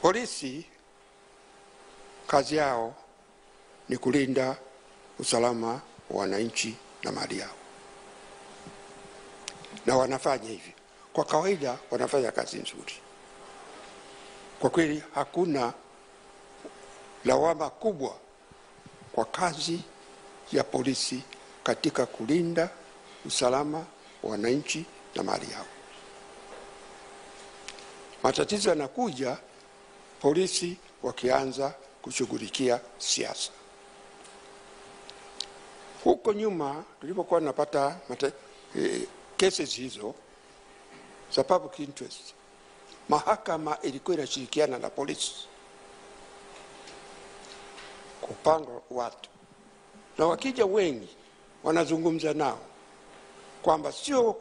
Polisi kazi yao ni kulinda usalama wa wananchi na mali yao, na wanafanya hivi. Kwa kawaida wanafanya kazi nzuri. Kwa kweli hakuna lawama kubwa kwa kazi ya polisi katika kulinda usalama wa wananchi na mali yao. Matatizo yanakuja polisi wakianza kushughulikia siasa. Huko nyuma tulipokuwa tunapata cases hizo za public interest, mahakama ilikuwa inashirikiana na polisi kupanga watu, na wakija wengi wanazungumza nao kwamba sio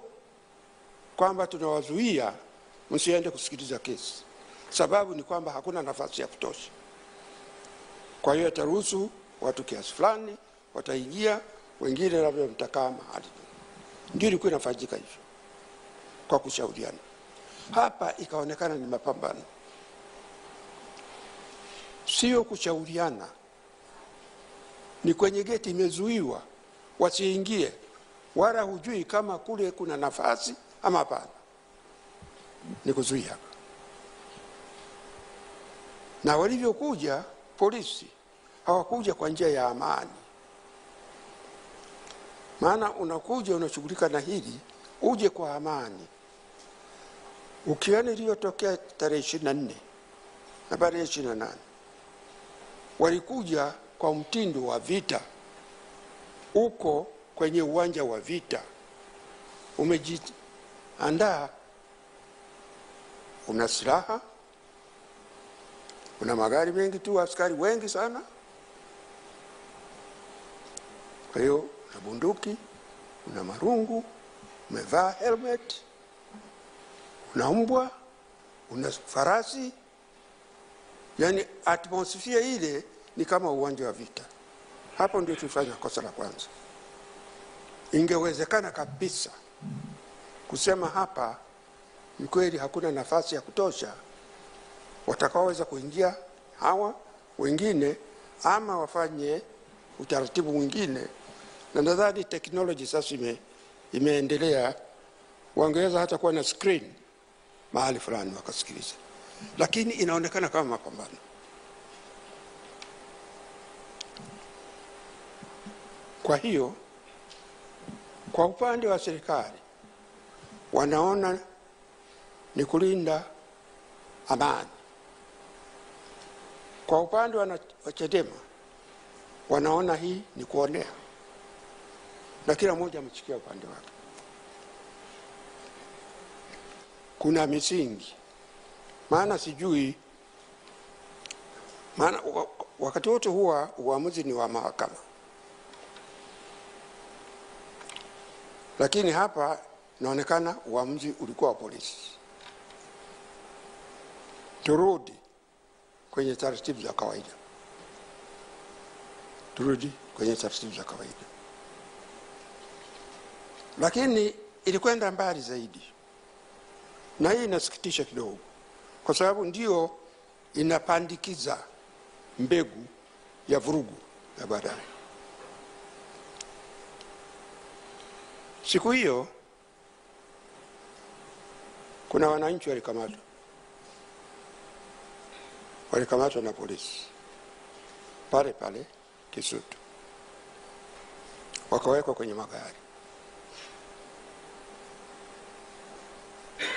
kwamba tunawazuia msiende kusikiliza kesi, sababu ni kwamba hakuna nafasi ya kutosha. Kwa hiyo ataruhusu watu kiasi fulani wataingia, wengine labda mtakaa mahali. Ndio ilikuwa inafanyika hivyo kwa kushauriana. Hapa ikaonekana ni mapambano, sio kushauriana. Ni kwenye geti imezuiwa wasiingie, wala hujui kama kule kuna nafasi ama hapana. Ni kuzuia. Na walivyokuja polisi hawakuja kwa njia ya amani. Maana unakuja unashughulika na hili, uje kwa amani. Ukiona iliyotokea tarehe 24 na baada ya 28, walikuja kwa mtindo wa vita. Uko kwenye uwanja wa vita, umejiandaa, una silaha, una magari mengi tu, askari wengi sana. Kwa hiyo una bunduki, una marungu, umevaa helmet, una mbwa, una farasi. Yani atmosphere ile ni kama uwanja wa vita. Hapo ndio tulifanya kosa la kwanza. Ingewezekana kabisa kusema hapa ni kweli hakuna nafasi ya kutosha, watakaoweza kuingia hawa wengine, ama wafanye utaratibu mwingine. Na nadhani technology sasa imeendelea, wangeweza hata kuwa na screen mahali fulani wakasikiliza. Lakini inaonekana kama mapambano. Kwa hiyo kwa upande wa serikali wanaona ni kulinda amani. Kwa upande wa Chadema wanaona hii ni kuonea, na kila mmoja amechikia upande wake. Kuna misingi, maana sijui, maana wakati wote huwa uamuzi ni wa mahakama, lakini hapa inaonekana uamuzi ulikuwa wa polisi. Turudi kwenye taratibu za kawaida. Lakini ilikwenda mbali zaidi, na hii inasikitisha kidogo, kwa sababu ndio inapandikiza mbegu ya vurugu ya baadaye. Siku hiyo kuna wananchi walikamatwa na polisi pale pale Kisutu, wakawekwa kwenye magari,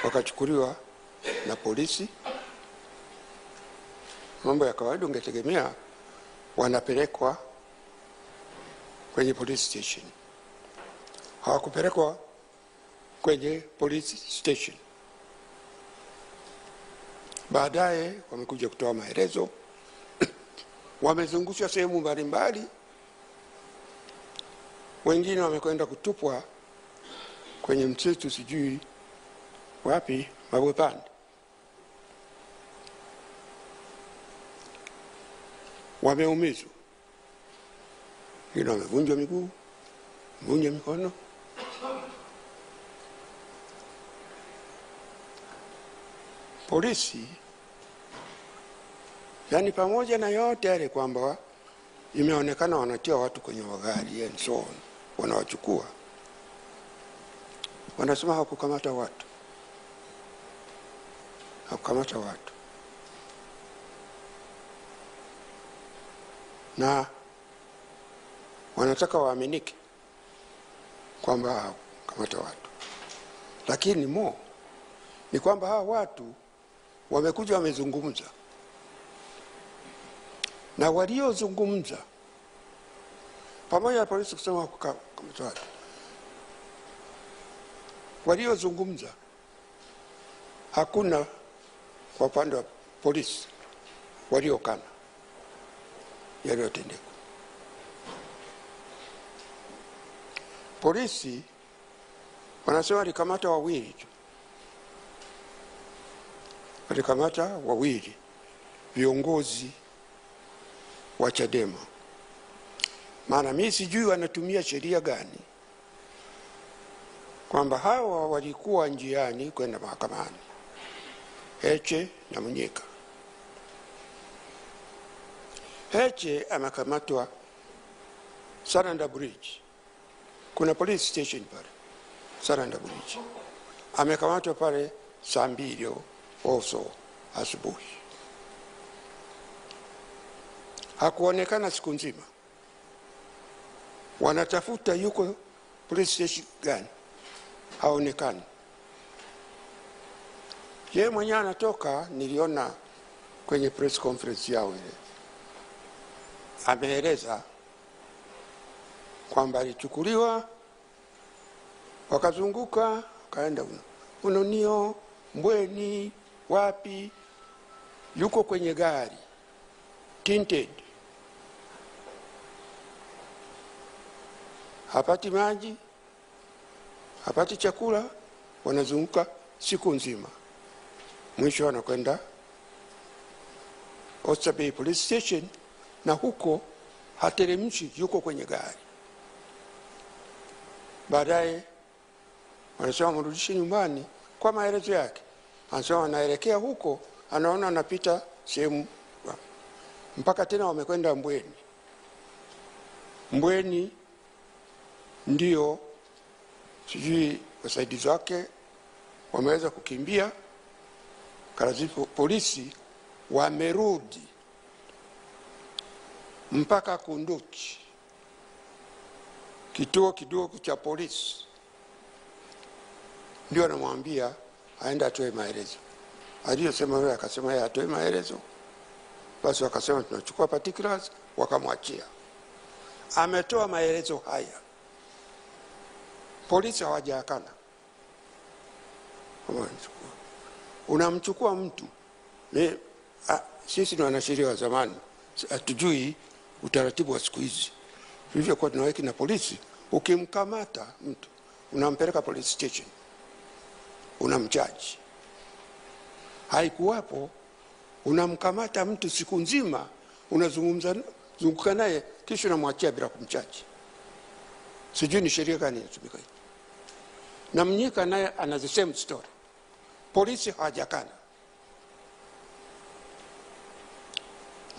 wakachukuliwa na polisi. Mambo ya kawaida, ungetegemea wanapelekwa kwenye police station. Hawakupelekwa kwenye police station. Baadaye wamekuja kutoa maelezo. Wamezungushwa sehemu mbalimbali, wengine wamekwenda kutupwa kwenye msitu sijui wapi, Mabwepande. Wameumizwa, wengine wamevunjwa miguu, vunja mikono. Polisi Yani pamoja na yote yale kwamba imeonekana wanatia watu kwenye magari and so on, wanawachukua, wanasema hakukamata watu, hakukamata watu, na wanataka waaminike kwamba hakukamata watu. Lakini ni kwamba hawa watu wamekuja wamezungumza, na waliozungumza pamoja na polisi kusema hakukamata watu, waliozungumza hakuna kwa upande wa polisi waliokana yaliyotendeka. Polisi wanasema walikamata wawili tu, walikamata wawili viongozi wa Chadema. Maana mimi sijui wanatumia sheria gani kwamba hawa walikuwa njiani kwenda mahakamani, Heche na Mnyika. Heche amekamatwa Saranda Bridge, kuna police station pale Saranda Bridge, amekamatwa pale saa 2 also asubuhi. Hakuonekana siku nzima, wanatafuta yuko police station gani, haonekani. Yeye mwenyewe anatoka, niliona kwenye press conference yao ile, ameeleza kwamba alichukuliwa, wakazunguka, kaenda Ununio, Mbweni, wapi, yuko kwenye gari tinted, hapati maji, hapati chakula, wanazunguka siku nzima. Mwisho wanakwenda Oysterbay Police Station, na huko hateremshi, yuko kwenye gari. Baadaye wanasema mrudishe nyumbani. Kwa maelezo yake anasema anaelekea huko, anaona anapita sehemu, mpaka tena wamekwenda Mbweni. Mbweni ndio sijui wasaidizi wake wameweza kukimbia, karazifu polisi wamerudi mpaka Kunduchi, kituo kidogo cha polisi, ndio anamwambia aenda atoe maelezo. Aliyosema yeye akasema yeye atoe maelezo, basi wakasema tunachukua particulars, wakamwachia. Ametoa maelezo haya, polisi hawajakana. Unamchukua mtu, sisi ni wanasheria wa zamani, hatujui utaratibu wa siku hizi. Hivyo kwa tunaweki na polisi, ukimkamata mtu unampeleka police station, unamchaji. Haikuwapo unamkamata mtu siku nzima, unazunguka naye, kisha unamwachia bila kumchaji. Sijui ni sheria gani inatumika. Na Mnyika naye ana the same story, polisi hawajakana.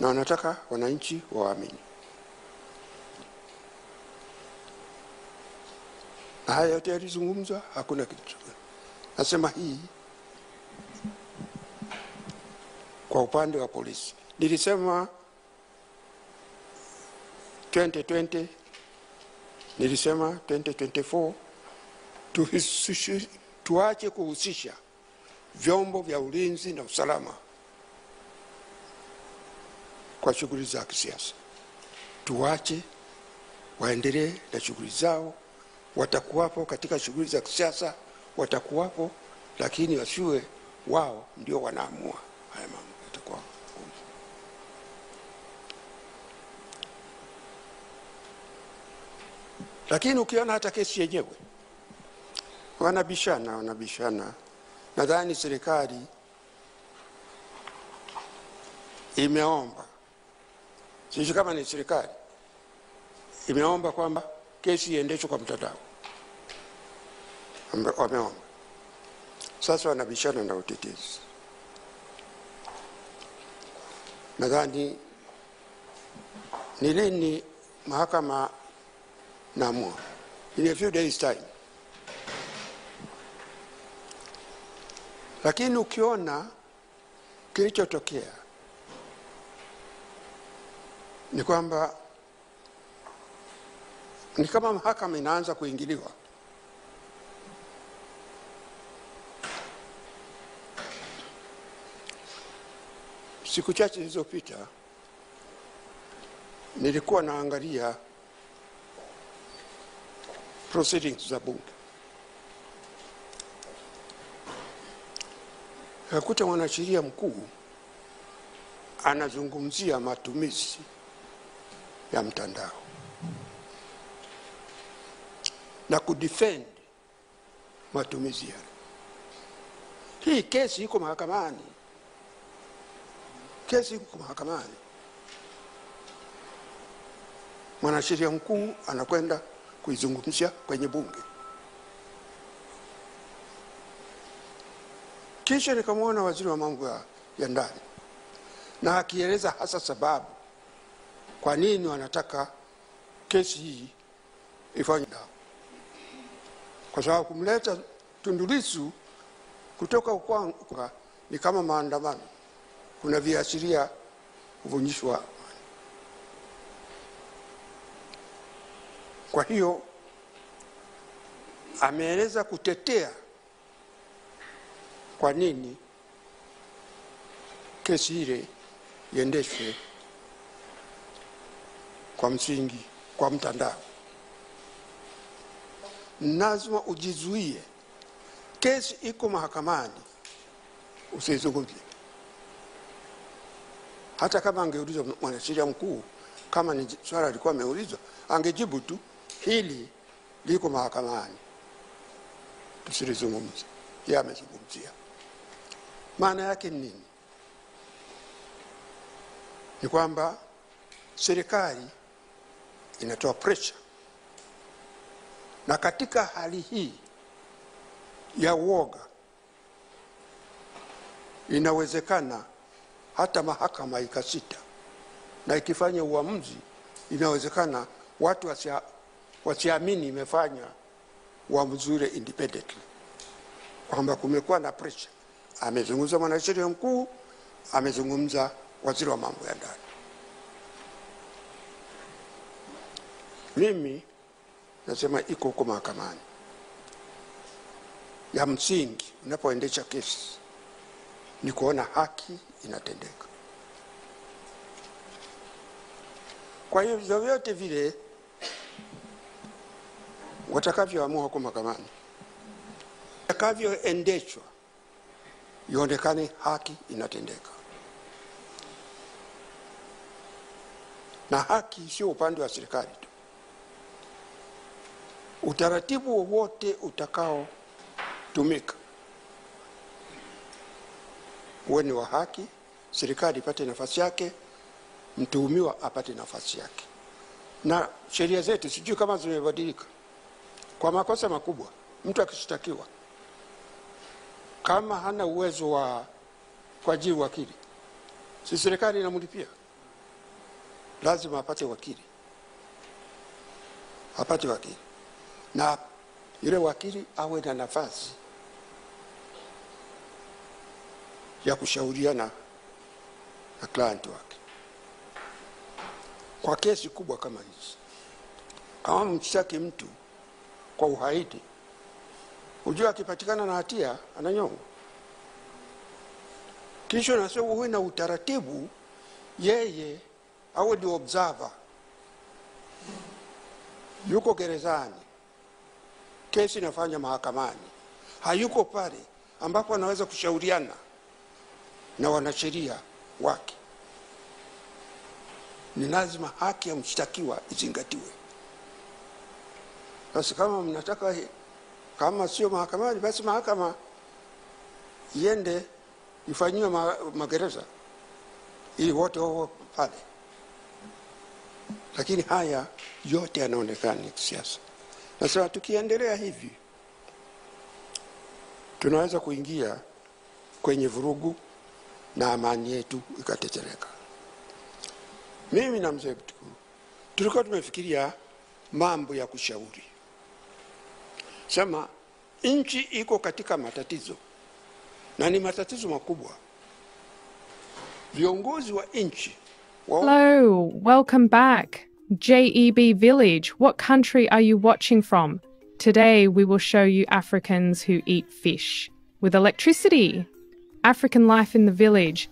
Na wanataka wananchi waamini. Na haya yote yalizungumzwa, hakuna kitu. Nasema hii kwa upande wa polisi. Nilisema 2020, nilisema 2024, tuache kuhusisha vyombo vya ulinzi na usalama kwa shughuli za kisiasa. Tuache waendelee na shughuli zao, watakuwapo katika shughuli za kisiasa, watakuwapo, lakini wasiwe wao ndio wanaamua haya mambo. Yatakuwa lakini ukiona hata kesi yenyewe wanabishana. Nadhani serikali imeomba, sisi kama ni serikali, imeomba kwamba kesi iendeshwe kwa mtandao. Wameomba. Sasa wanabishana na utetezi. nadhani ni lini mahakama naamua, in a few days time. Lakini ukiona kilichotokea ni kwamba ni kama mahakama inaanza kuingiliwa. Siku chache zilizopita nilikuwa naangalia proceedings za bunge. Nikakuta mwanasheria mkuu anazungumzia matumizi ya mtandao na kudefend matumizi yale. Hii kesi iko mahakamani. Kesi iko mahakamani. Mwanasheria mkuu anakwenda kuizungumzia kwenye bunge. Kisha nikamwona waziri wa mambo ya ndani na akieleza hasa sababu kwa nini wanataka kesi hii ifanywe. Kwa sababu kumleta Tundu Lissu kutoka Ukwanga ni kama maandamano, kuna viashiria uvunjishwa. Kwa hiyo ameeleza kutetea kwa nini kesi ile iendeshwe kwa msingi kwa mtandao. Lazima ujizuie. Kesi iko mahakamani, usizungumzie. Hata kama angeulizwa mwanasheria mkuu, kama ni swala lilikuwa ameulizwa, angejibu tu hili liko mahakamani, tusilizungumzie. Yeye amezungumzia. Maana yake nini? Ni kwamba serikali inatoa pressure, na katika hali hii ya uoga inawezekana hata mahakama ikasita, na ikifanya uamuzi inawezekana watu wasiamini imefanya uamuzi ule independently, kwamba kumekuwa na pressure. Amezungumza mwanasheria mkuu, amezungumza waziri wa mambo ya ndani. Mimi nasema iko huko mahakamani. Ya msingi unapoendesha kesi ni kuona haki inatendeka. Kwa hiyo vyovyote vile watakavyoamua huko mahakamani, watakavyoendeshwa, ionekane haki inatendeka. Na haki sio upande wa serikali tu. Utaratibu wowote utakao tumika uwe ni wa haki, serikali ipate nafasi yake, mtuhumiwa apate nafasi yake. Na sheria zetu sijui kama zimebadilika. Kwa makosa makubwa, mtu akishtakiwa kama hana uwezo wa kuajiri wakili, si serikali inamlipia? Lazima apate wakili. Apate wakili. Na yule wakili awe na nafasi ya kushauriana na client wake. Kwa kesi kubwa kama hizi, kama mshtaki mtu kwa uhaini, ujua akipatikana na hatia ananyongwa. Kisha nasema uwe na utaratibu, yeye awe ni observer, yuko gerezani, kesi inafanya mahakamani, hayuko pale ambapo anaweza kushauriana na wanasheria wake. Ni lazima haki ya mshtakiwa izingatiwe. Basi kama mnataka kama sio mahakamani, basi mahakama iende ifanywe magereza ili wote wao pale. Lakini haya yote yanaonekana ni kisiasa. Na sasa tukiendelea hivi, tunaweza kuingia kwenye vurugu na amani yetu ikatetereka. Mimi na mzee Butukuru tulikuwa tumefikiria mambo ya kushauri, sema nchi iko katika matatizo na ni matatizo makubwa. Viongozi wa nchi Hello, welcome back. JEB Village, what country are you watching from? Today we will show you Africans who eat fish with electricity. African life in the village.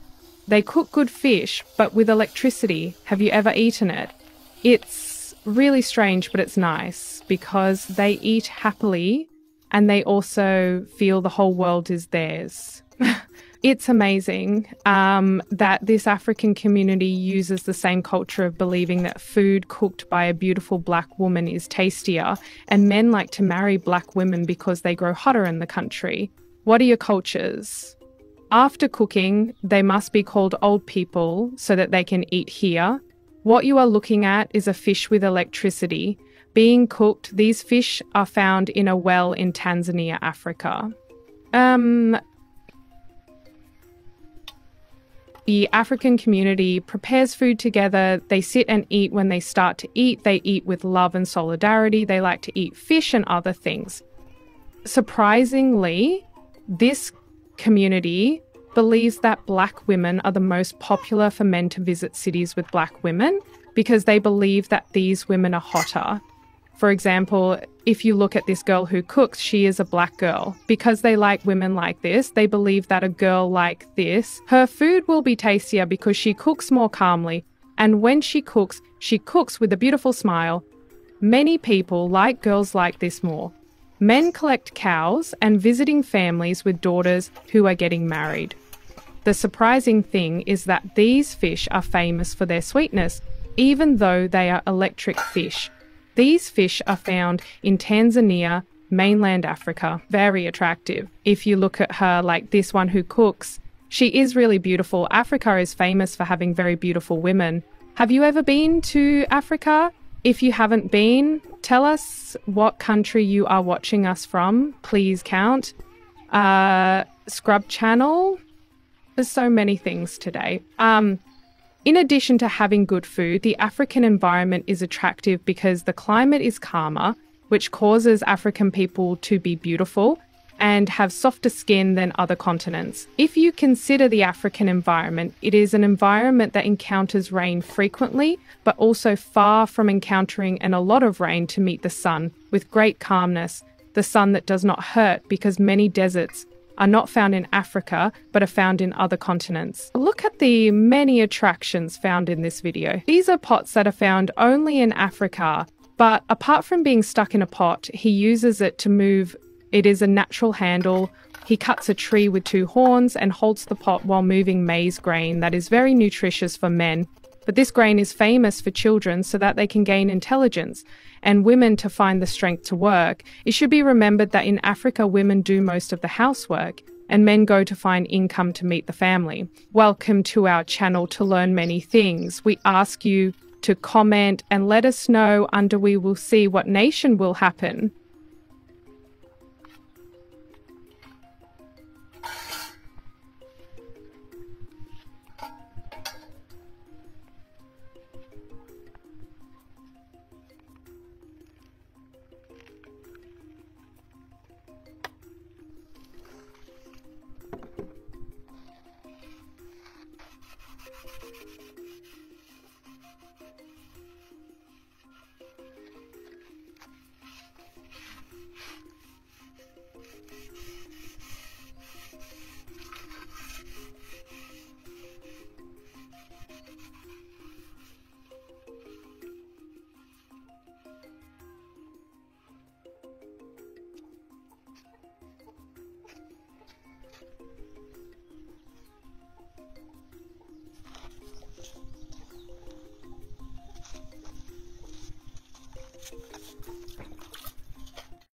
They cook good fish, but with electricity. Have you ever eaten it? It's really strange, but it's nice because they eat happily and they also feel the whole world is theirs. It's amazing that this African community uses the same culture of believing that food cooked by a beautiful black woman is tastier, and men like to marry black women because they grow hotter in the country. What are your cultures? After cooking, they must be called old people so that they can eat here. What you are looking at is a fish with electricity. Being cooked, these fish are found in a well in Tanzania, Africa. The African community prepares food together. They sit and eat. When they start to eat, they eat with love and solidarity. They like to eat fish and other things. Surprisingly, this community believes that black women are the most popular for men to visit cities with black women because they believe that these women are hotter. For example, if you look at this girl who cooks, she is a black girl. Because they like women like this, they believe that a girl like this, her food will be tastier because she cooks more calmly. And when she cooks with a beautiful smile. Many people like girls like this more. Men collect cows and visiting families with daughters who are getting married. The surprising thing is that these fish are famous for their sweetness, even though they are electric fish. These fish are found in Tanzania, mainland Africa. Very attractive. If you look at her, like this one who cooks, she is really beautiful. Africa is famous for having very beautiful women. Have you ever been to Africa? If you haven't been, tell us what country you are watching us from. Please count. Scrub channel. There's so many things today. In addition to having good food, the African environment is attractive because the climate is calmer, which causes African people to be beautiful and have softer skin than other continents. If you consider the African environment, it is an environment that encounters rain frequently, but also far from encountering a lot of rain to meet the sun with great calmness, the sun that does not hurt because many deserts are not found in Africa, but are found in other continents. Look at the many attractions found in this video. These are pots that are found only in Africa, but apart from being stuck in a pot, he uses it to move. It is a natural handle. He cuts a tree with 2 horns and holds the pot while moving maize grain that is very nutritious for men. But this grain is famous for children so that they can gain intelligence and women to find the strength to work. It should be remembered that in Africa, women do most of the housework and men go to find income to meet the family. Welcome to our channel to learn many things. We ask you to comment and let us know under we will see what nation will happen.